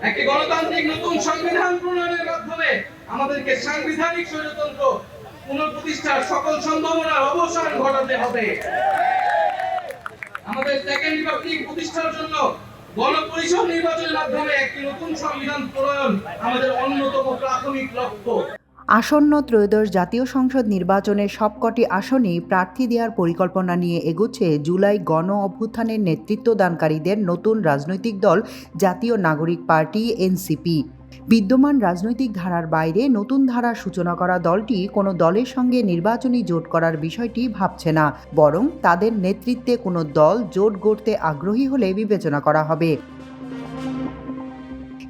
একটি গণতান্ত্রিক নতুন সংবিধান প্রণয়নের মাধ্যমে আমাদেরকে সাংবিধানিক স্বৈরতন্ত্র পুনঃপ্রতিষ্ঠার সকল সম্ভাবনার অবসান ঘটাতে হবে। আমাদের সেকেন্ড রিপাবলিক প্রতিষ্ঠার জন্য গণপরিষদ নির্বাচনের মাধ্যমে একটি নতুন সংবিধান প্রণয়ন আমাদের অন্যতম প্রাথমিক লক্ষ্য। আসন্ন ত্রয়োদশ জাতীয় সংসদ নির্বাচনের সবকটি আসনেই প্রার্থী দেওয়ার পরিকল্পনা নিয়ে এগোচ্ছে জুলাই গণ অভ্যুত্থানের নেতৃত্বদানকারীদের নতুন রাজনৈতিক দল জাতীয় নাগরিক পার্টি এনসিপি। বিদ্যমান রাজনৈতিক ধারার বাইরে নতুন ধারার সূচনা করা দলটি কোনো দলের সঙ্গে নির্বাচনী জোট করার বিষয়টি ভাবছে না, বরং তাদের নেতৃত্বে কোনো দল জোট গড়তে আগ্রহী হলে বিবেচনা করা হবে।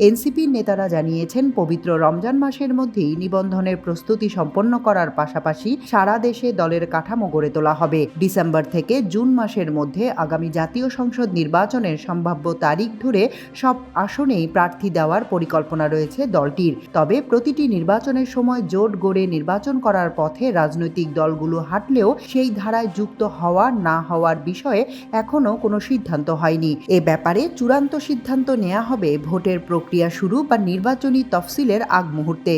এনসিপির নেতারা জানিয়েছেন, পবিত্র রমজান মাসের মধ্যেই নিবন্ধনের প্রস্তুতি সম্পন্ন করার পাশাপাশি সারা দেশে দলের কাঠামো গড়ে তোলা হবে। ডিসেম্বর থেকে জুন মাসের মধ্যে আগামী জাতীয় সংসদ নির্বাচনের সম্ভাব্য তারিখ ধরে সব আসনেই প্রার্থী দেওয়ার পরিকল্পনা রয়েছে দলটির। তবে প্রতিটি নির্বাচনের সময় জোট গড়ে নির্বাচন করার পথে রাজনৈতিক দলগুলো হাঁটলেও সেই ধারায় যুক্ত হওয়া না হওয়ার বিষয়ে এখনও কোনো সিদ্ধান্ত হয়নি। এ ব্যাপারে চূড়ান্ত সিদ্ধান্ত নেওয়া হবে ভোটের প্রক্রিয়া শুরু বা নির্বাচনী তফসিলের আগ মুহূর্তে।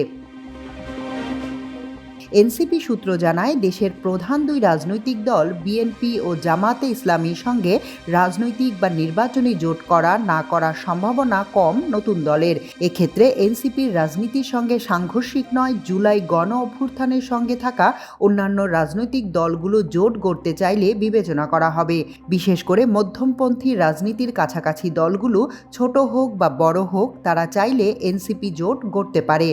এনসিপি সূত্র জানায়, দেশের প্রধান দুই রাজনৈতিক দল বিএনপি ও জামাতে ইসলামীর সঙ্গে রাজনৈতিক বা নির্বাচনী জোট করা না করার সম্ভাবনা কম নতুন দলের। এক্ষেত্রে এনসিপির রাজনীতির সঙ্গে সাংঘর্ষিক নয়, জুলাই গণ অভ্যুত্থানের সঙ্গে থাকা অন্যান্য রাজনৈতিক দলগুলো জোট গড়তে চাইলে বিবেচনা করা হবে। বিশেষ করে মধ্যমপন্থী রাজনীতির কাছাকাছি দলগুলো ছোট হোক বা বড় হোক, তারা চাইলে এনসিপি জোট গড়তে পারে।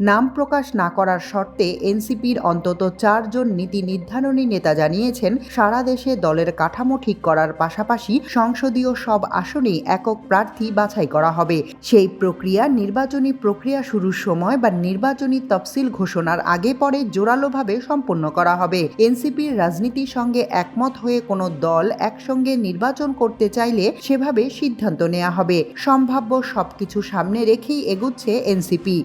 নাম প্রকাশ না করার শর্তে এনসিপির অন্তত 4 জন নীতি নির্ধারণী নেতা জানিয়েছেন, সারা দেশে দলের কাঠামো ঠিক করার পাশাপাশি সংসদীয় সব আসনেই একক প্রার্থী বাছাই করা হবে। সেই প্রক্রিয়া নির্বাচনী প্রক্রিয়া শুরুর সময় বা নির্বাচনী তফসিল ঘোষণার আগে পরে জোরালোভাবে সম্পন্ন করা হবে। এনসিপির রাজনীতির সঙ্গে একমত হয়ে কোনো দল একসঙ্গে নির্বাচন করতে চাইলে সেভাবে সিদ্ধান্ত নেওয়া হবে। সম্ভাব্য সবকিছু সামনে রেখেই এগুচ্ছে এনসিপি।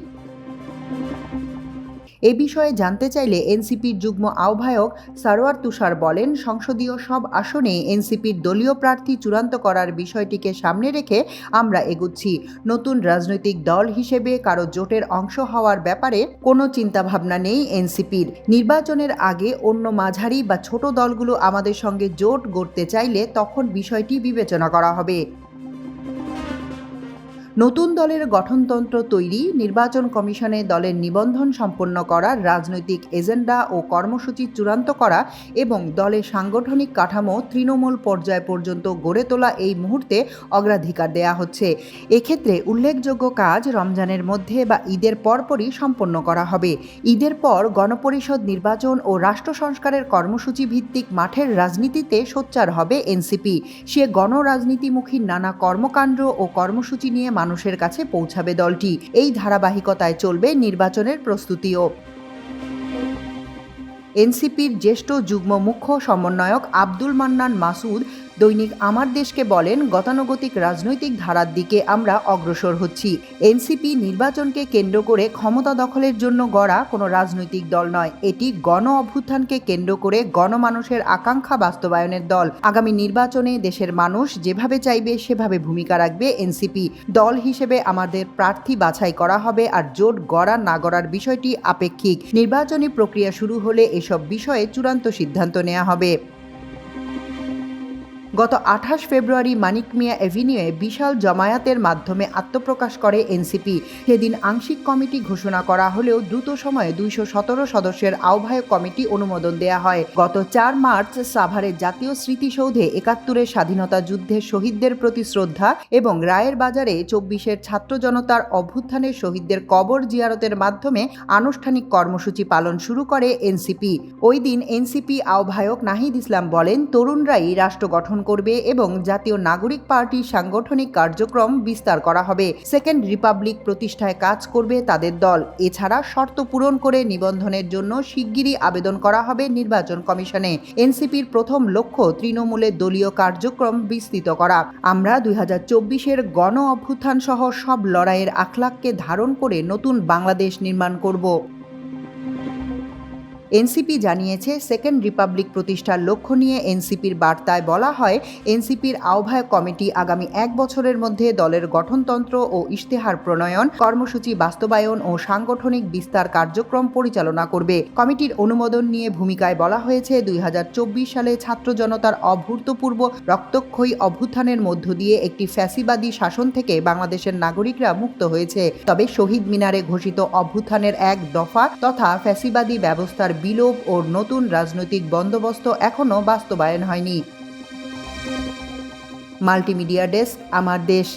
এ বিষয়ে জানতে চাইলে এনসিপির যুগ্ম আহ্বায়ক সারোয়ার তুষার বলেন, সংসদীয় সব আসনে এনসিপির দলীয় প্রার্থী চূড়ান্ত করার বিষয়টিকে সামনে রেখে আমরা এগুচ্ছি। নতুন রাজনৈতিক দল হিসেবে কারো জোটের অংশ হওয়ার ব্যাপারে কোনো চিন্তাভাবনা নেই এনসিপির। নির্বাচনের আগে অন্য মাঝারি বা ছোট দলগুলো আমাদের সঙ্গে জোট গড়তে চাইলে তখন বিষয়টি বিবেচনা করা হবে। নতুন দলের গঠনতন্ত্র তৈরি, নির্বাচন কমিশনে দলের নিবন্ধন সম্পন্ন করা, রাজনৈতিক এজেন্ডা ও কর্মসূচি চূড়ান্ত করা এবং দলের সাংগঠনিক কাঠামো তৃণমূল পর্যায় পর্যন্ত গড়ে তোলা এই মুহূর্তে অগ্রাধিকার দেয়া হচ্ছে। এক্ষেত্রে উল্লেখযোগ্য কাজ রমজানের মধ্যে বা ঈদের পরপরই সম্পন্ন করা হবে। ঈদের পর গণপরিষদ নির্বাচন ও রাষ্ট্র সংস্কারের কর্মসূচি ভিত্তিক মাঠের রাজনীতিতে সোচ্চার হবে এনসিপি। সে গণরাজনীতিমুখী নানা কর্মকাণ্ড ও কর্মসূচি নিয়ে মানুষের কাছে পৌঁছাবে দলটি। এই ধারাবাহিকতায় চলবে নির্বাচনের প্রস্তুতিও। এনসিপির জ্যেষ্ঠ যুগ্ম মুখ্য সমন্বয়ক আব্দুল মান্নান মাসুদ দৈনিক আমার দেশকে বলেন, গতানুগতিক রাজনৈতিক ধারার দিকে আমরা অগ্রসর হচ্ছি। এনসিপি নির্বাচনকে কেন্দ্র করে ক্ষমতা দখলের জন্য গড়া কোনো রাজনৈতিক দল নয়, এটি গণ অভ্যুত্থানকে কেন্দ্র করে গণমানুষের আকাঙ্ক্ষা বাস্তবায়নের দল। আগামী নির্বাচনে দেশের মানুষ যেভাবে চাইবে সেভাবে ভূমিকা রাখবে এনসিপি। দল হিসেবে আমাদের প্রার্থী বাছাই করা হবে, আর জোট গড়া না গড়ার বিষয়টি আপেক্ষিক। নির্বাচনী প্রক্রিয়া শুরু হলে এসব বিষয়ে চূড়ান্ত সিদ্ধান্ত নেওয়া হবে। গত 28 ফেব্রুয়ারি মানিক মিয়া এভিনিউয়ে বিশাল জমায়েতের মাধ্যমে আত্মপ্রকাশ করে এনসিপি। সেদিন আংশিক কমিটি ঘোষণা করা হলেও দ্রুত সময়ে 217 সদস্যের আহ্বায়ক কমিটি অনুমোদন দেয়া হয়। গত 4 মার্চ সাভারের জাতীয় স্মৃতিসৌধে 71-এর স্বাধীনতা যুদ্ধের শহীদদের প্রতি শ্রদ্ধা এবং রায়ের বাজারে 24-এর ছাত্র জনতার অভ্যুত্থানের শহীদদের কবর জিয়ারতের মাধ্যমে আনুষ্ঠানিক কর্মসূচি পালন শুরু করে এনসিপি। ওই দিন এনসিপি আহ্বায়ক নাহিদ ইসলাম বলেন, তরুণরাই রাষ্ট্র গঠন করবে এবং জাতীয় নাগরিক পার্টির সাংগঠনিক কার্যক্রম বিস্তার করা হবে। সেকেন্ড রিপাবলিক প্রতিষ্ঠায় কাজ করবে তাদের দল। এছাড়া শর্ত পূরণ করে নিবন্ধনের জন্য শিগগিরই আবেদন করা হবে নির্বাচন কমিশনে। এনসিপির প্রথম লক্ষ্য তৃণমূলের দলীয় কার্যক্রম বিস্তৃত করা। আমরা 2024-এর গণ অভ্যুত্থান সহ সব লড়াইয়ের আখলাককে ধারণ করে নতুন বাংলাদেশ নির্মাণ করব। এনসিপি জানিয়েছে, সেকেন্ড রিপাবলিক প্রতিষ্ঠার লক্ষ্য নিয়ে এনসিপির বার্তায় বলা হয়, এনসিপির আহ্বায়ক কমিটি আগামী 1 বছরের মধ্যে দলের গঠনতন্ত্র ও ইশতেহার প্রণয়ন, কর্মসূচি বাস্তবায়ন ও সাংগঠনিক বিস্তার কার্যক্রম পরিচালনা করবে। কমিটির অনুমোদন নিয়ে ভূমিকায় বলা হয়েছে, 2024 সালে ছাত্র জনতার অভূতপূর্ব রক্তক্ষয়ী অভ্যুত্থানের মধ্য দিয়ে একটি ফ্যাসিবাদী শাসন থেকে বাংলাদেশের নাগরিকরা মুক্ত হয়েছে। তবে শহীদ মিনারে ঘোষিত অভ্যুত্থানের এক দফা তথা ফ্যাসিবাদী ব্যবস্থার বিলোপ ও নতুন রাজনৈতিক বন্দোবস্ত এখনও বাস্তবায়ন হয়নি। মাল্টিমিডিয়া ডেস্ক, আমার দেশ।